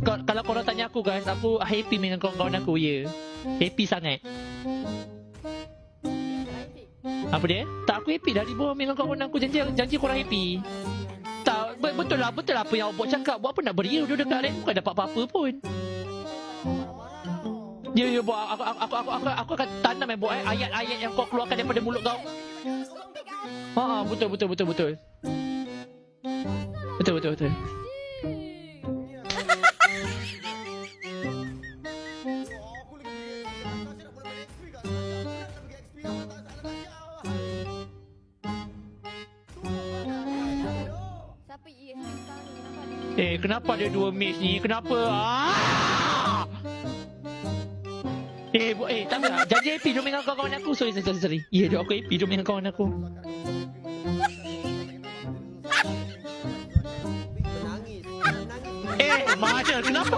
kalau korang tanya aku guys, aku happy dengan kawan-kawan aku, ya. Happy sangat. Apa dia? Tak, aku happy dari bawah dengan kawan aku. Janji korang happy. Tak, betul lah apa yang Obok cakap. Buat apa nak beria duduk dekat rank, bukan dapat apa-apa pun. Ya, Bok, aku akan tanam Bok, ayat-ayat yang kau keluarkan daripada mulut kau. Betul. Betul. Kenapa ada 2 match ni? Kenapa? Tak apa. Janji happy duduk dengan kawan-kawan aku. Sorry. Ya, aku happy duduk dengan kawan aku. Mana? Kenapa